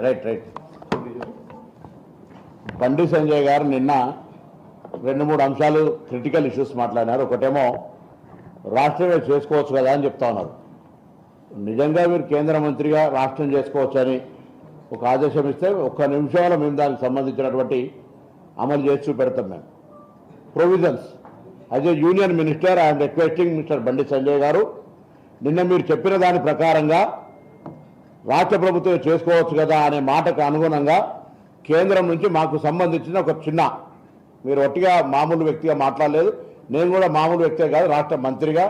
Right Bandi Sanjay గారు నిన్న 2-3 అంశాలు క్రిటికల్ ఇష్యూస్ మాట్లాడినారు. ఒకటేమో రాష్ట్రమే చేసుకోవచ్చు కదా అని చెప్తా ఉన్నారు. నిజంగా మీరు కేంద్ర మంత్రిగా రాష్ట్రం చేసుకోవచ్చని ఒక ఆదేశం ఇస్తే 1 నిమిషంలో మేము దానికి సంబంధించినటువంటి అమలు చేసి చూపెడతాం. మేము provisions as A union minister I'm requesting mister Bandi Sanjay గారు, నిన్న మీరు చెప్పిన దాని ప్రకారంగా రాష్ట్ర ప్రభుత్వం చేసుకోవచ్చు కదా అనే మాటకు అనుగుణంగా కేంద్రం నుంచి మాకు సంబంధించిన ఒక చిన్న, మీరు ఒట్టిగా మామూలు వ్యక్తిగా మాట్లాడలేదు, నేను కూడా మామూలు వ్యక్తే కాదు, రాష్ట్ర మంత్రిగా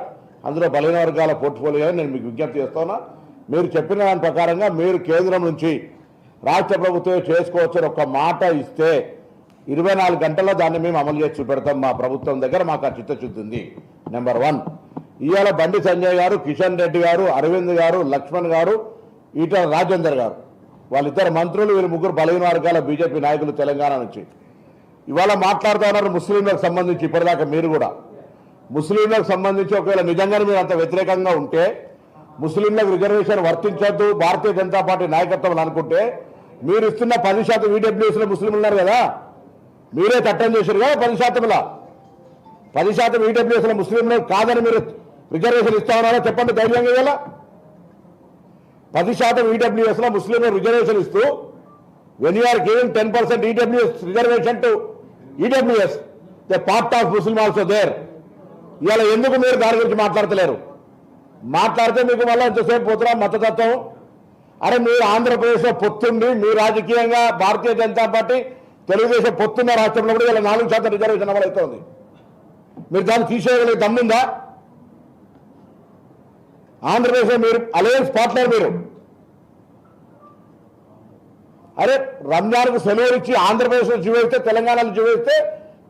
అందులో బలహీన వర్గాల పోర్ట్ఫోలియో నేను మీకు విజ్ఞప్తి చేస్తున్నా. మీరు చెప్పిన దాని ప్రకారంగా మీరు కేంద్రం నుంచి రాష్ట్ర ప్రభుత్వం చేసుకోవచ్చని ఒక మాట ఇస్తే 24 గంటల్లో దాన్ని మేము అమలు చేసి చూపెడతాం. మా ప్రభుత్వం దగ్గర మాకు ఆ చిత్తశుద్ధి ఉంది. నెంబర్ 1, ఇవాళ బండి సంజయ్ గారు, కిషన్ రెడ్డి గారు, అరవింద్ గారు, లక్ష్మణ్ గారు, ఈటల రాజేందర్ గారు, వాళ్ళిద్దరు మంత్రులు, వీళ్ళు ముగ్గురు బలహీన వర్గాల బీజేపీ నాయకులు తెలంగాణ నుంచి ఇవాళ మాట్లాడుతూ ఉన్నారు. ముస్లింలకు సంబంధించి ఇప్పటిదాకా మీరు కూడా ముస్లింలకు సంబంధించి ఒకవేళ నిజంగానే మీరు అంత వ్యతిరేకంగా ఉంటే, ముస్లింలకు రిజర్వేషన్ వర్తించద్దు భారతీయ జనతా పార్టీ నాయకత్వం అనుకుంటే, మీరు ఇస్తున్న 10% ఈడబ్ల్యూఎస్లో ముస్లింలు ఉన్నారు కదా, మీరే చట్టం చేశారు కదా 10%లో 10% ఈడబ్ల్యూఎస్లో ముస్లింలు కాదని మీరు రిజర్వేషన్ ఇస్తా ఉన్నారో చెప్పండి ధైర్యంగా. ఇవాళ 10% ఈడబ్ల్యూఎస్లో ముస్లింలు రిజర్వేషన్ ఇస్తూ, when you are giving 10% EWS reservation to EWS, the part of Muslim also there. ఇవాళ ఎందుకు మీరు దాని గురించి మాట్లాడతలేరు? మాట్లాడితే మీకు మళ్ళీ ఎంతసేపు పోతున్నా మతతత్వం. అరే మీరు ఆంధ్రప్రదేశ్లో పొత్తుండి, మీ రాజకీయంగా భారతీయ జనతా పార్టీ తెలుగుదేశం పొత్తున్న రాష్ట్రంలో కూడా ఇలా 4% రిజర్వేషన్ అమలు అవుతుంది. మీరు దాన్ని తీసేయగలిగే దమ్ముందా? ఆంధ్రప్రదేశ్లో మీరు అలయన్స్ పార్ట్నర్ మీరు. అరే రంజాన్కు సెలవు ఇచ్చి ఆంధ్రప్రదేశ్లో జీవిస్తే, తెలంగాణలో జీవిస్తే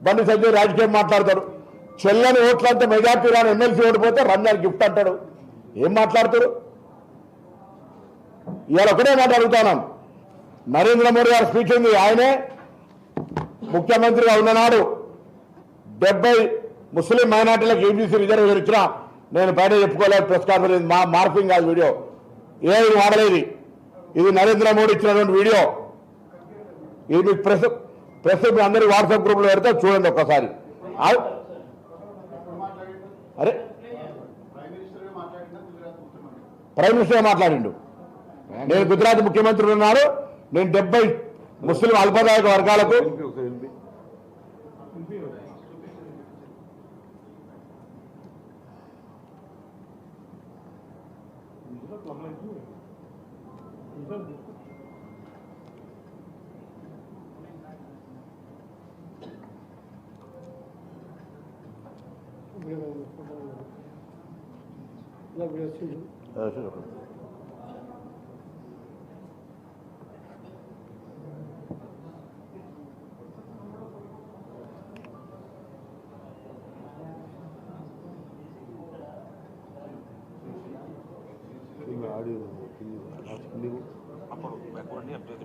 బండి సంజయ్ రాజకీయం మాట్లాడతాడు. చెల్లని ఓట్లంతా మెజార్టీ రాని ఎమ్మెల్సీ ఓడిపోతే రంజాన్ గిఫ్ట్ అంటాడు. ఏం మాట్లాడతాడు? ఇవాళ ఒకటే మాట అడుగుతున్నాం. నరేంద్ర మోడీ గారి స్పీచ్ ఉంది. ఆయనే ముఖ్యమంత్రిగా ఉన్ననాడు 70 ముస్లిం మైనార్టీలకు ఏబీసీ రిజర్వేషన్ ఇచ్చినా నేను బయట చెప్పుకోలేదు, ప్రెస్ కాన్ఫరెన్స్ మార్పింగ్ కాదు, వీడియో ఏది వాడలేదు. ఇది నరేంద్ర మోడీ ఇచ్చినటువంటి వీడియో. ఇది మీకు ప్రెస్ మీ అందరి వాట్సాప్ గ్రూప్లో పెడితే చూడండి ఒక్కసారి. అరే ప్రైమ్ మినిస్టర్ మాట్లాడిండు. నేను గుజరాత్ ముఖ్యమంత్రి ఉన్నాడు, నేను 70 ముస్లిం అల్పదాయక వర్గాలకు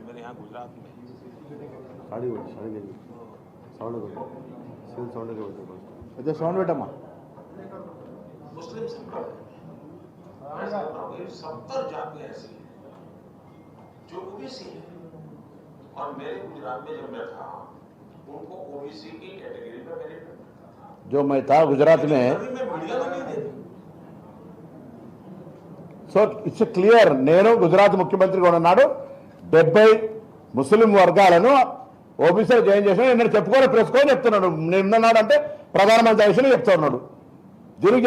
मेरे यहाँ गुजरात में సౌండ్ పెట్టమ్మా. मुस्लिम 70 जातियां ऐसी हैं जो ओबीसी है, और मेरे गुजरात में जब मैं था उनको ओबीसी की कैटेगरी में मेरिट जो मैं था गुजरात में, मीडिया में नहीं देती. So it's clear. నేను గుజరాత్ ముఖ్యమంత్రిగా ఉన్నాడు, 70 ముస్లిం వర్గాలను ఓబీసీలో జాయిన్ చేసిన నేను చెప్పుకోవాలి, ప్రెస్కో చెప్తున్నాడు. నేను ఉన్నాడు అంటే ప్రధానమంత్రి విషయంలో చెప్తా ఉన్నాడు. దీనికి